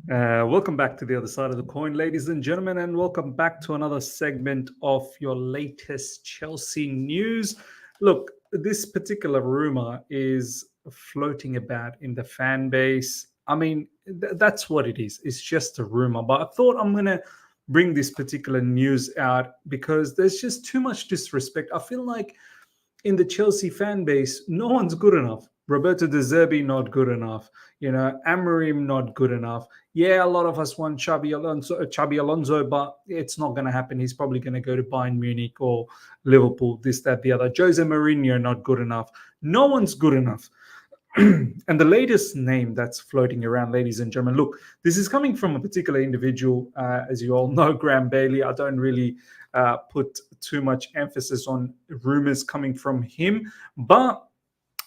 Welcome back to the other side of the coin, ladies and gentlemen, and welcome back to another segment of your latest Chelsea news. Look, this particular rumor is floating about in the fan base. I mean, that's what it is. It's just a rumor. But I thought I'm going to bring this particular news out because there's just too much disrespect. I feel like in the Chelsea fan base, no one's good enough. Roberto De Zerbi, not good enough. Amorim, not good enough. Yeah, a lot of us want Xabi Alonso, but it's not going to happen. He's probably going to go to Bayern Munich or Liverpool, this, that, the other. Jose Mourinho, not good enough. No one's good enough. And the latest name that's floating around, ladies and gentlemen, look, this is coming from a particular individual, as you all know, Graham Bailey. I don't really put too much emphasis on rumors coming from him, but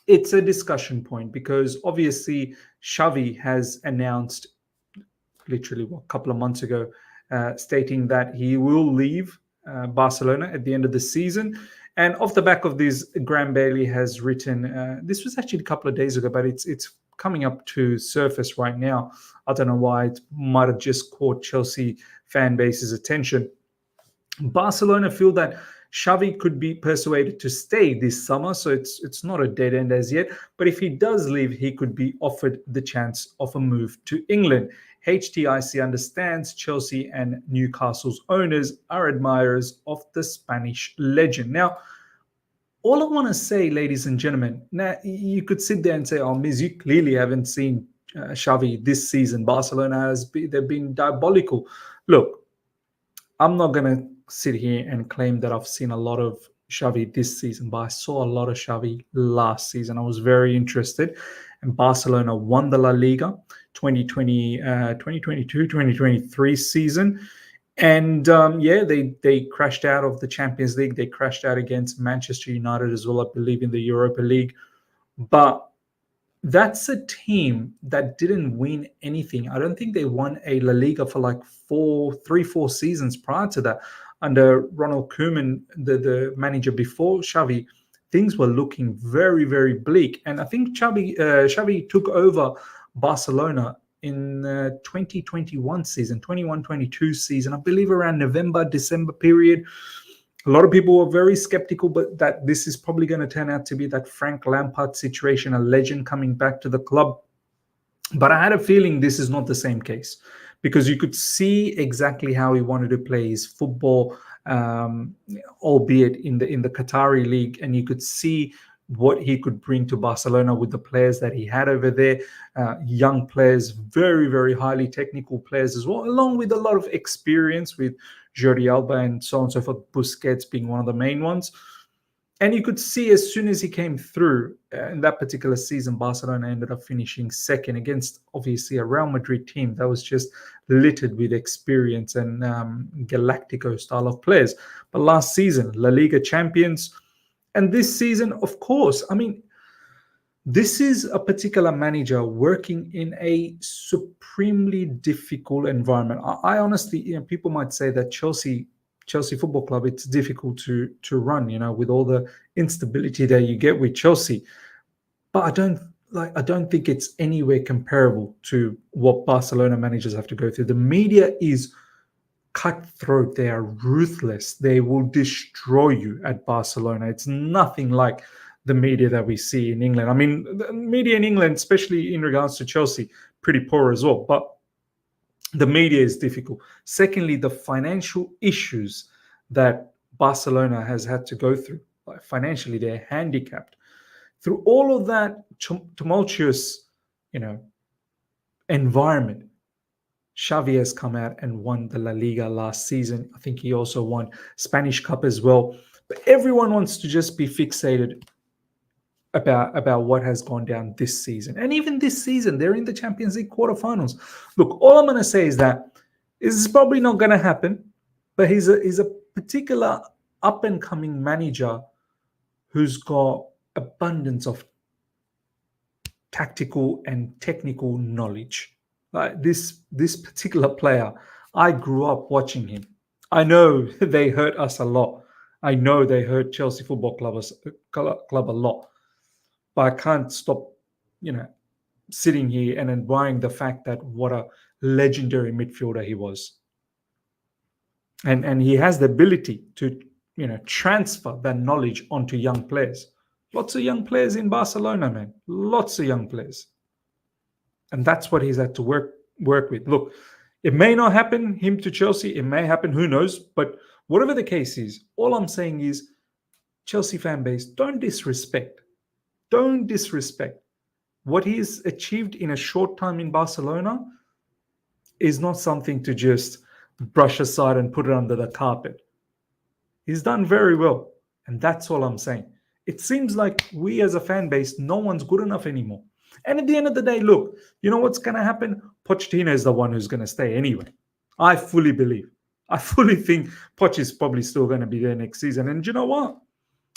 it's a discussion point because obviously Xavi has announced literally a couple of months ago, stating that he will leave Barcelona at the end of the season. And off the back of this, Graham Bailey has written, this was actually a couple of days ago, but it's coming up to surface right now. I don't know why. It might have just caught Chelsea fan base's attention. Barcelona feel that Xavi could be persuaded to stay this summer, so it's not a dead end as yet. But if he does leave, he could be offered the chance of a move to England. HTIC understands Chelsea and Newcastle's owners are admirers of the Spanish legend. Now, all I want to say, ladies and gentlemen, now you could sit there and say, "Oh, Miz, you clearly haven't seen Xavi this season. Barcelona they've been diabolical." Look, I'm not going to sit here and claim that I've seen a lot of Xavi this season, but I saw a lot of Xavi last season. I was very interested. And Barcelona won the La Liga 2022-2023 season. And they crashed out of the Champions League. They crashed out against Manchester United as well, I believe, in the Europa League. But that's a team that didn't win anything. I don't think they won a La Liga for like 3-4 seasons prior to that. Under Ronald Koeman, the manager before Xavi, things were looking very, very bleak. And I think Xavi took over Barcelona in 2021 season, 21-22 season, I believe around November, December period. A lot of people were very skeptical, but that this is probably going to turn out to be that Frank Lampard situation, a legend coming back to the club. But I had a feeling this is not the same case because you could see exactly how he wanted to play his football, albeit in the Qatari league, and you could see what he could bring to Barcelona with the players that he had over there, young players, very, very highly technical players as well, along with a lot of experience with Jordi Alba and so on and so forth, Busquets being one of the main ones. And you could see as soon as he came through in that particular season, Barcelona ended up finishing second against, obviously, a Real Madrid team that was just littered with experience and Galactico style of players. But last season, La Liga champions. And this season, of course, I mean, this is a particular manager working in a supremely difficult environment. I honestly, people might say that Chelsea Football Club, it's difficult to run, with all the instability that you get with Chelsea. But I don't think it's anywhere comparable to what Barcelona managers have to go through. The media is cutthroat. They are ruthless. They will destroy you at Barcelona. It's nothing like the media that we see in England. I mean, the media in England, especially in regards to Chelsea, pretty poor as well. But the media is difficult. Secondly, the financial issues that Barcelona has had to go through, like financially, they're handicapped. Through all of that tumultuous, environment, Xavi has come out and won the La Liga last season. I think he also won Spanish Cup as well. But everyone wants to just be fixated about what has gone down this season. And even this season, they're in the Champions League quarterfinals. Look, all I'm going to say is that this is probably not going to happen, but he's a particular up-and-coming manager who's got abundance of tactical and technical knowledge. Like this particular player, I grew up watching him. I know they hurt us a lot. I know they hurt Chelsea Football Club a lot. But I can't stop, sitting here and admiring the fact that what a legendary midfielder he was. And he has the ability to, transfer that knowledge onto young players. Lots of young players in Barcelona, man. Lots of young players. And that's what he's had to work with. Look, it may not happen, him to Chelsea. It may happen, who knows? But whatever the case is, all I'm saying is, Chelsea fan base, don't disrespect. Don't disrespect. What he's achieved in a short time in Barcelona is not something to just brush aside and put it under the carpet. He's done very well. And that's all I'm saying. It seems like we as a fan base, no one's good enough anymore. And at the end of the day, look, you know what's going to happen? Pochettino is the one who's going to stay anyway. I fully believe. I fully think Poch is probably still going to be there next season. And you know what?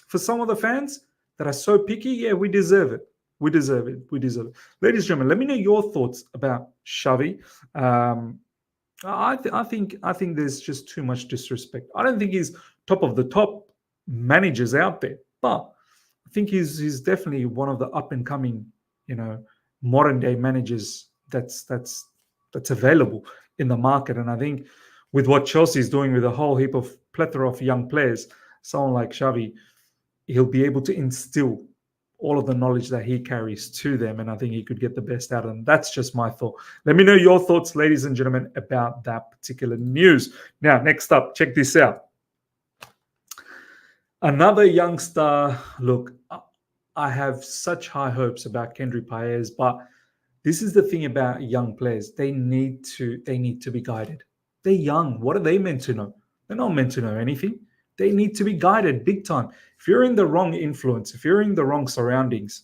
For some of the fans that are so picky, yeah, we deserve it. We deserve it. We deserve it. Ladies and gentlemen, let me know your thoughts about Xavi. I think there's just too much disrespect. I don't think he's top of the top managers out there, but I think he's definitely one of the up and coming, modern day managers that's available in the market. And I think with what Chelsea is doing with a whole heap of plethora of young players, someone like Xavi, he'll be able to instill all of the knowledge that he carries to them, and I think he could get the best out of them. That's just my thought. Let me know your thoughts, ladies and gentlemen, about that particular news. Now, next up, check this out. Another youngster. Look, I have such high hopes about Kendry Paez, but this is the thing about young players. They need to be guided. They're young. What are they meant to know? They're not meant to know anything. They need to be guided big time. If you're in the wrong influence, if you're in the wrong surroundings,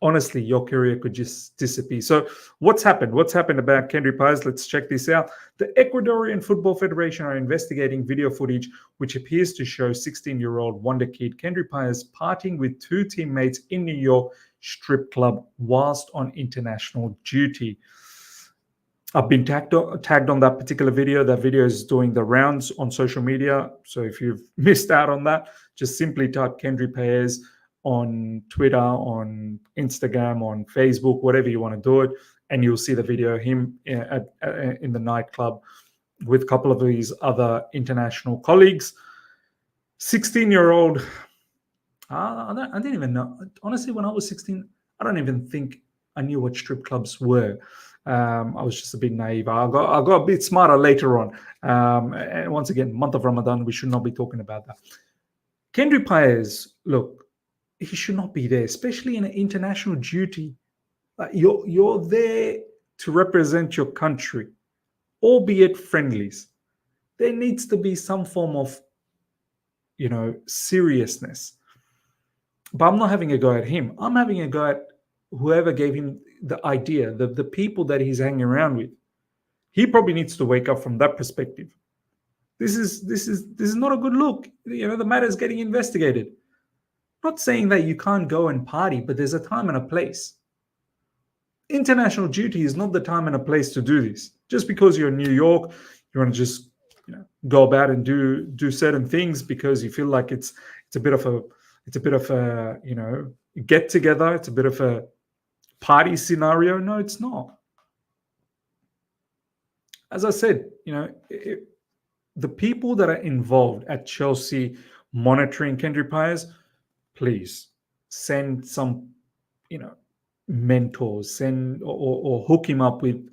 honestly, your career could just disappear. So what's happened? What's happened about Kendry Paez? Let's check this out. The Ecuadorian Football Federation are investigating video footage which appears to show 16-year-old wonderkid Kendry Paez partying with two teammates in New York strip club whilst on international duty. I've been tagged on that particular video. That video is doing the rounds on social media. So if you've missed out on that, just simply type Kendry Paez on Twitter, on Instagram, on Facebook, whatever you want to do it, and you'll see the video of him in the nightclub with a couple of his other international colleagues. 16-year-old. I didn't even know. Honestly, when I was 16, I don't even think I knew what strip clubs were. I was just a bit naive. I got a bit smarter later on. And once again, month of Ramadan, we should not be talking about that. Kendry Paez, look, he should not be there, especially in an international duty. You're there to represent your country, albeit friendlies. There needs to be some form of, seriousness. But I'm not having a go at him. I'm having a go at whoever gave him the idea, the people that he's hanging around with. He probably needs to wake up from that perspective. This is not a good look. The matter is getting investigated. Not saying that you can't go and party, but there's a time and a place. International duty is not the time and a place to do this. Just because you're in New York, you want to just go about and do certain things because you feel like it's a bit of a get together. It's a bit of a party scenario. No, it's not. As I said, the people that are involved at Chelsea monitoring Kendry Paez, please send some, mentors, send or hook him up with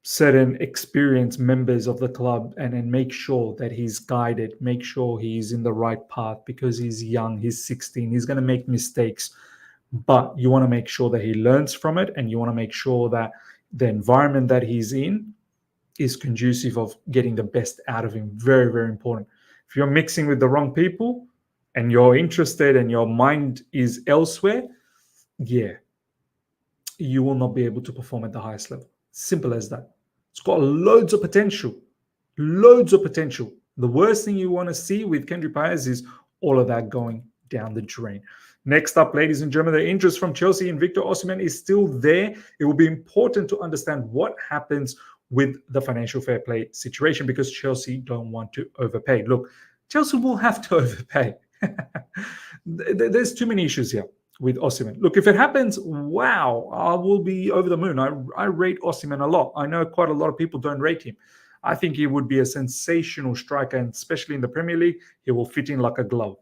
certain experienced members of the club and then make sure that he's guided, make sure he's in the right path because he's young, he's 16, he's going to make mistakes. But you want to make sure that he learns from it, and you want to make sure that the environment that he's in is conducive of getting the best out of him. Very, very important. If you're mixing with the wrong people and you're interested and your mind is elsewhere, yeah, you will not be able to perform at the highest level. Simple as that. It's got loads of potential. Loads of potential. The worst thing you want to see with Kendry Paez is all of that going down the drain. Next up, ladies and gentlemen, the interest from Chelsea in Victor Osimhen is still there. It will be important to understand what happens with the financial fair play situation because Chelsea don't want to overpay. Look, Chelsea will have to overpay. There's too many issues here. with Osimhen. Look, if it happens, wow, I will be over the moon. I rate Osimhen a lot. I know quite a lot of people don't rate him. I think he would be a sensational striker, and especially in the Premier League, he will fit in like a glove.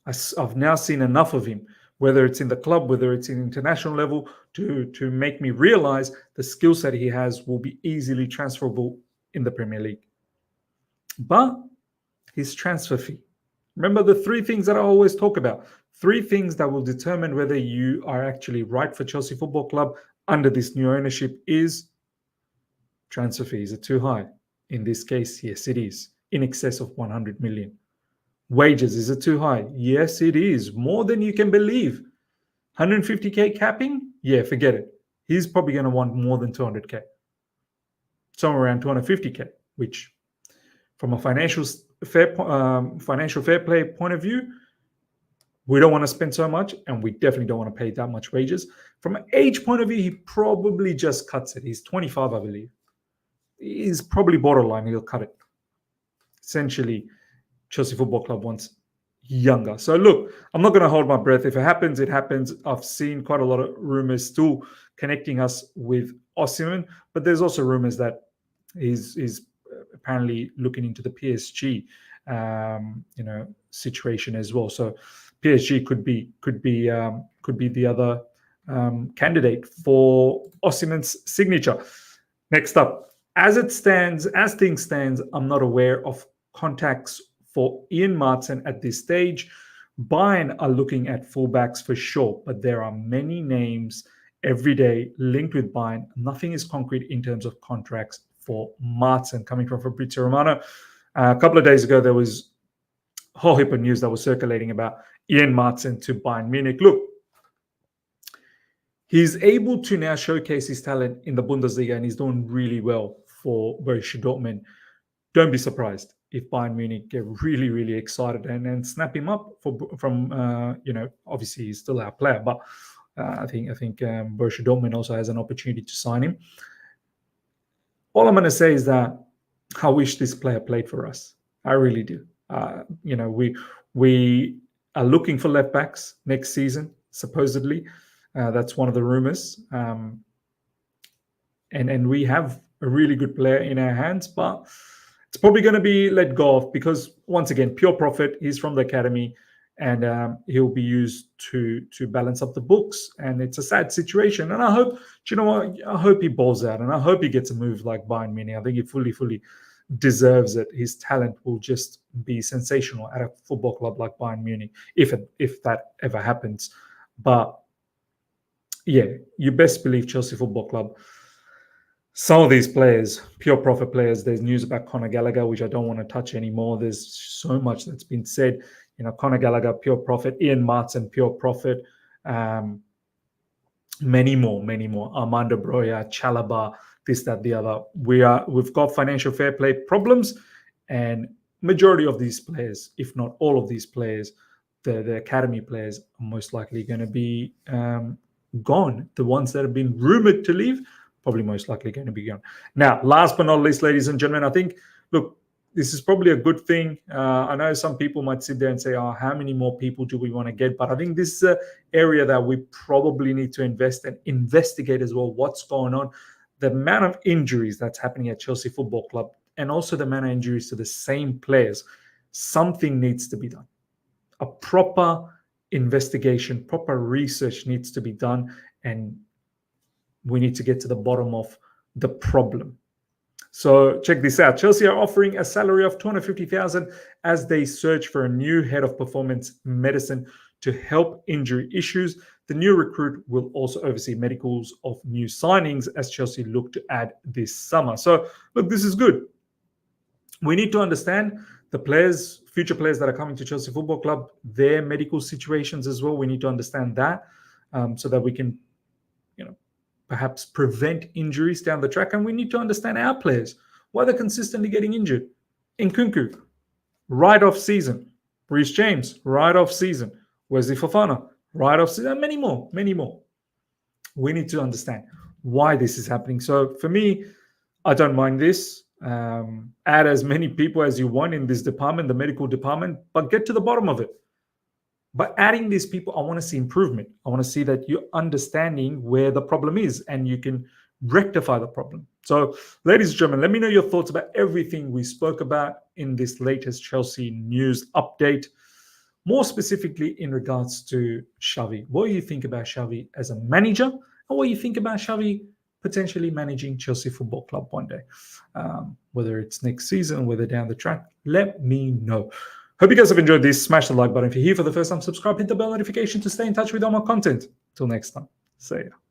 I've now seen enough of him, whether it's in the club, whether it's in international level, to make me realize the skill set he has will be easily transferable in the Premier League. But his transfer fee. Remember the three things that I always talk about. Three things that will determine whether you are actually right for Chelsea Football Club under this new ownership is transfer fees are too high. In this case, yes, it is. In excess of 100 million. Wages, is it too high? Yes, it is. More than you can believe. 150k capping? Yeah, forget it. He's probably going to want more than 200k. Somewhere around 250k, which from a financial fair play point of view, we don't want to spend so much, and we definitely don't want to pay that much wages. From an age point of view, he probably just cuts it. He's 25, I believe. He's probably borderline. He'll cut it. Essentially, Chelsea Football Club wants younger. So look, I'm not going to hold my breath. If it happens, it happens. I've seen quite a lot of rumors still connecting us with Osimhen, but there's also rumors that he's apparently looking into the PSG, situation as well. So PSG could be the other candidate for Osimhen's signature. Next up, as things stand, I'm not aware of contacts for Ian Maatsen at this stage. Bayern are looking at fullbacks for sure, but there are many names every day linked with Bayern. Nothing is concrete in terms of contracts for Maatsen. Coming from Fabrizio Romano, a couple of days ago, there was a whole heap of news that was circulating about Ian Maatsen to Bayern Munich. Look, he's able to now showcase his talent in the Bundesliga, and he's doing really well for Borussia Dortmund. Don't be surprised if Bayern Munich get really, really excited and snap him up from obviously he's still our player, but I think Borussia Dortmund also has an opportunity to sign him. All I'm going to say is that I wish this player played for us. I really do. We are looking for left backs next season, supposedly. That's one of the rumors. And we have a really good player in our hands, but it's probably going to be let go of because, once again, pure profit. He's from the academy, and he'll be used to balance up the books. And it's a sad situation. And I hope, I hope he balls out, and I hope he gets a move like Bayern Munich. I think he fully deserves it. His talent will just be sensational at a football club like Bayern Munich, if that ever happens. But yeah, you best believe Chelsea Football Club. Some of these players, pure profit players, there's news about Conor Gallagher, which I don't want to touch anymore. There's so much that's been said. Conor Gallagher, pure profit. Ian Maatsen, pure profit. Many more. Armando Broja, Chalobah, this, that, the other. We've got financial fair play problems, and majority of these players, if not all of these players, the academy players, are most likely going to be gone. The ones that have been rumored to leave, probably most likely going to be gone. Now, last but not least, ladies and gentlemen, I think, look, this is probably a good thing. I know some people might sit there and say, how many more people do we want to get? But I think this is an area that we probably need to invest and investigate as well what's going on. The amount of injuries that's happening at Chelsea Football Club, and also the amount of injuries to the same players. Something needs to be done. A proper investigation, proper research needs to be done, and we need to get to the bottom of the problem. So check this out. Chelsea are offering a salary of $250,000 as they search for a new head of performance medicine to help injury issues. The new recruit will also oversee medicals of new signings as Chelsea look to add this summer. So look, this is good. We need to understand the players, future players that are coming to Chelsea Football Club, their medical situations as well. We need to understand that so that we can, perhaps prevent injuries down the track. And we need to understand our players, why they're consistently getting injured. Nkunku, right off season. Reece James, right off season. Wesley Fofana, right off season. And many more. We need to understand why this is happening. So for me, I don't mind this. Add as many people as you want in this department, the medical department, but get to the bottom of it. By adding these people, I want to see improvement. I want to see that you're understanding where the problem is and you can rectify the problem. So, ladies and gentlemen, let me know your thoughts about everything we spoke about in this latest Chelsea news update. More specifically in regards to Xavi. What do you think about Xavi as a manager? And what do you think about Xavi potentially managing Chelsea Football Club one day? Whether it's next season, whether down the track, let me know. Hope you guys have enjoyed this. Smash the like button if you're here for the first time. Subscribe, hit the bell notification to stay in touch with all my content. Till next time. See ya.